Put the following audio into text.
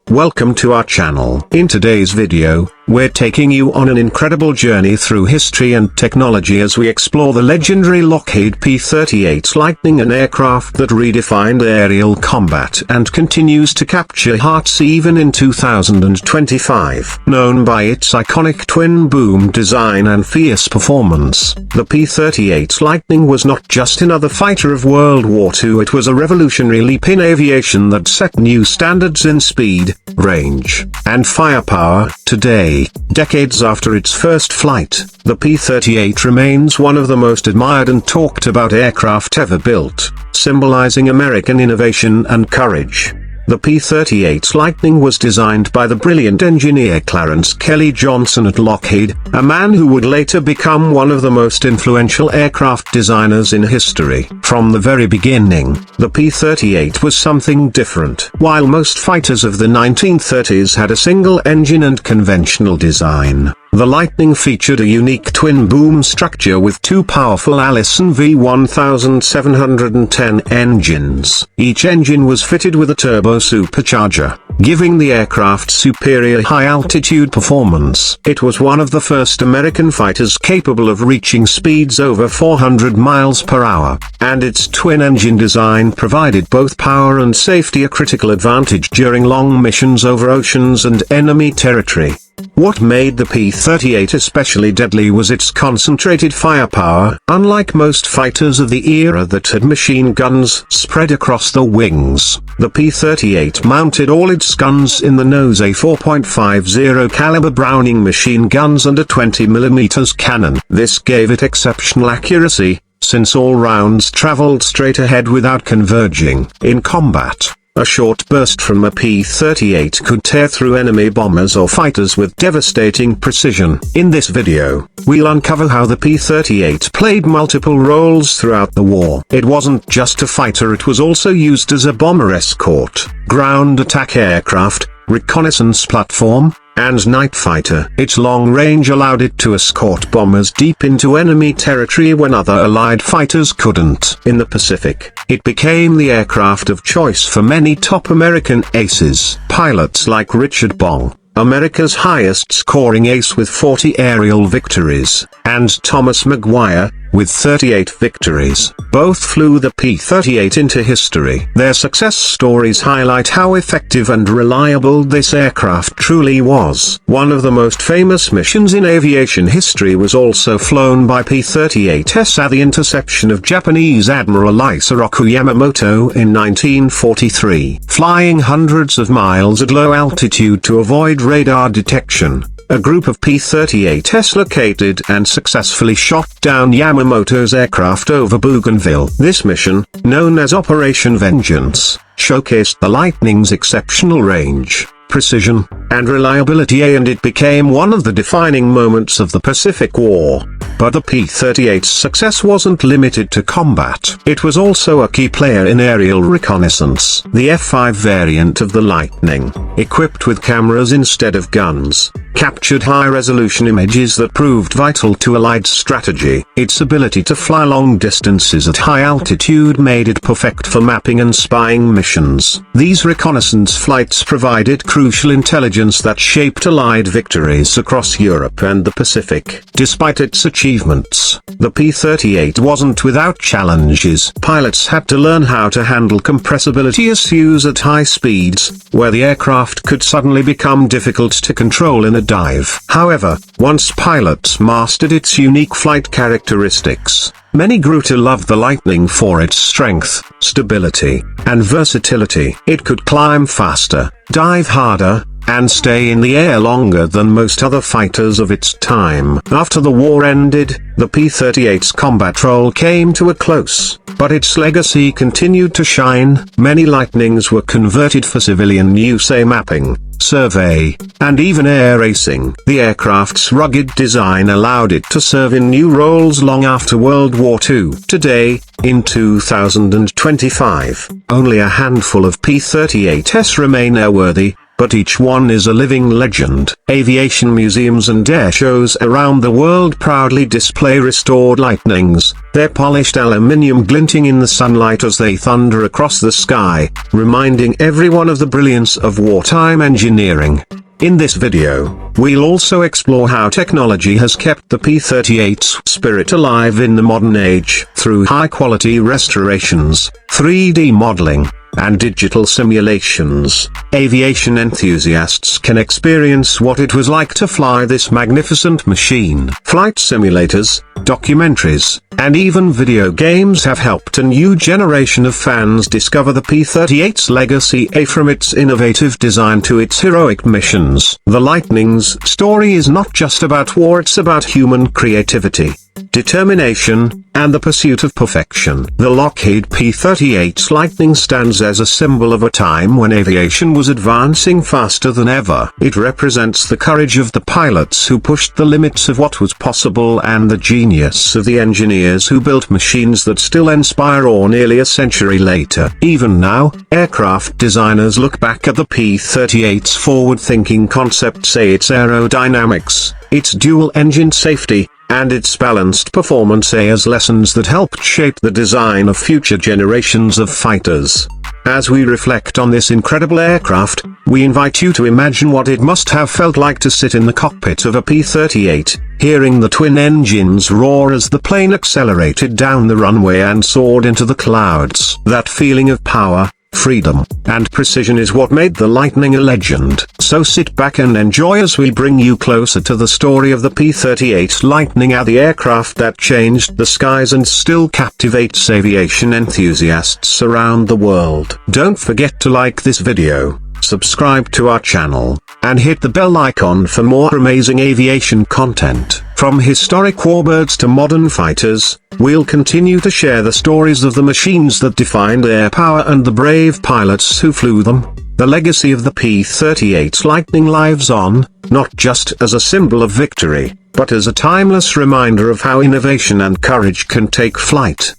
Welcome to our channel. In today's video, we're taking you on an incredible journey through history and technology as we explore the legendary Lockheed P-38 Lightning, an aircraft that redefined aerial combat and continues to capture hearts even in 2025. Known by its iconic twin-boom design and fierce performance, the P-38 Lightning was not just another fighter of World War II, it was a revolutionary leap in aviation that set new standards in speed, range, and firepower. Today, decades after its first flight, the P-38 remains one of the most admired and talked about aircraft ever built, symbolizing American innovation and courage. The P-38 Lightning was designed by the brilliant engineer Clarence Kelly Johnson at Lockheed, a man who would later become one of the most influential aircraft designers in history. From the very beginning, the P-38 was something different. While most fighters of the 1930s had a single engine and conventional design, the Lightning featured a unique twin-boom structure with two powerful Allison V1710 engines. Each engine was fitted with a turbo supercharger, giving the aircraft superior high-altitude performance. It was one of the first American fighters capable of reaching speeds over 400 miles per hour, and its twin-engine design provided both power and safety, a critical advantage during long missions over oceans and enemy territory. What made the P-38 especially deadly was its concentrated firepower. Unlike most fighters of the era that had machine guns spread across the wings, the P-38 mounted all its guns in the nose, a 4.50 caliber Browning machine guns and a 20mm cannon. This gave it exceptional accuracy, since all rounds traveled straight ahead without converging. In combat, a short burst from a P-38 could tear through enemy bombers or fighters with devastating precision. In this video, we'll uncover how the P-38 played multiple roles throughout the war. It wasn't just a fighter, it was also used as a bomber escort, ground attack aircraft, reconnaissance platform, and night fighter. Its long range allowed it to escort bombers deep into enemy territory when other Allied fighters couldn't. In the Pacific, it became the aircraft of choice for many top American aces. Pilots like Richard Bong, America's highest-scoring ace with 40 aerial victories, and Thomas Maguire, with 38 victories, both flew the P-38 into history. Their success stories highlight how effective and reliable this aircraft truly was. One of the most famous missions in aviation history was also flown by P-38s at the interception of Japanese Admiral Isoroku Yamamoto in 1943. Flying hundreds of miles at low altitude to avoid radar detection, a group of P-38s located and successfully shot down Yamamoto's aircraft over Bougainville. This mission, known as Operation Vengeance, showcased the Lightning's exceptional range, precision, and reliability, and it became one of the defining moments of the Pacific War. But the P-38's success wasn't limited to combat. It was also a key player in aerial reconnaissance. The F-5 variant of the Lightning, equipped with cameras instead of guns, captured high-resolution images that proved vital to Allied strategy. Its ability to fly long distances at high altitude made it perfect for mapping and spying missions. These reconnaissance flights provided crucial intelligence that shaped Allied victories across Europe and the Pacific. Despite its achievements, the P-38 wasn't without challenges. Pilots had to learn how to handle compressibility issues at high speeds, where the aircraft could suddenly become difficult to control in a dive. However, once pilots mastered its unique flight characteristics, many grew to love the Lightning for its strength, stability, and versatility. It could climb faster, dive harder, and stay in the air longer than most other fighters of its time. After the war ended, the P-38's combat role came to a close, but its legacy continued to shine. Many Lightnings were converted for civilian use, mapping, survey, and even air racing. The aircraft's rugged design allowed it to serve in new roles long after World War II. Today, in 2025, only a handful of P-38s remain airworthy, but each one is a living legend. Aviation museums and air shows around the world proudly display restored Lightnings, their polished aluminium glinting in the sunlight as they thunder across the sky, reminding everyone of the brilliance of wartime engineering. In this video, we'll also explore how technology has kept the P-38's spirit alive in the modern age through high-quality restorations, 3D modeling, and digital simulations. Aviation enthusiasts can experience what it was like to fly this magnificent machine. Flight simulators, documentaries, and even video games have helped a new generation of fans discover the P-38's legacy, from its innovative design to its heroic missions. The Lightning's story is not just about war, it's about human creativity, determination, and the pursuit of perfection. The Lockheed P-38's Lightning stands as a symbol of a time when aviation was advancing faster than ever. It represents the courage of the pilots who pushed the limits of what was possible and the genius of the engineers who built machines that still inspire awe nearly a century later. Even now, aircraft designers look back at the P-38's forward-thinking concept, say its aerodynamics, its dual-engine safety, and its balanced performance as lessons that helped shape the design of future generations of fighters. As we reflect on this incredible aircraft, we invite you to imagine what it must have felt like to sit in the cockpit of a P-38, hearing the twin engines roar as the plane accelerated down the runway and soared into the clouds. That feeling of power, freedom, and precision is what made the Lightning a legend. So sit back and enjoy as we bring you closer to the story of the P-38 Lightning, the aircraft that changed the skies and still captivates aviation enthusiasts around the world. Don't forget to like this video, subscribe to our channel, and hit the bell icon for more amazing aviation content. From historic warbirds to modern fighters, we'll continue to share the stories of the machines that defined air power and the brave pilots who flew them. The legacy of the P-38 Lightning lives on, not just as a symbol of victory, but as a timeless reminder of how innovation and courage can take flight.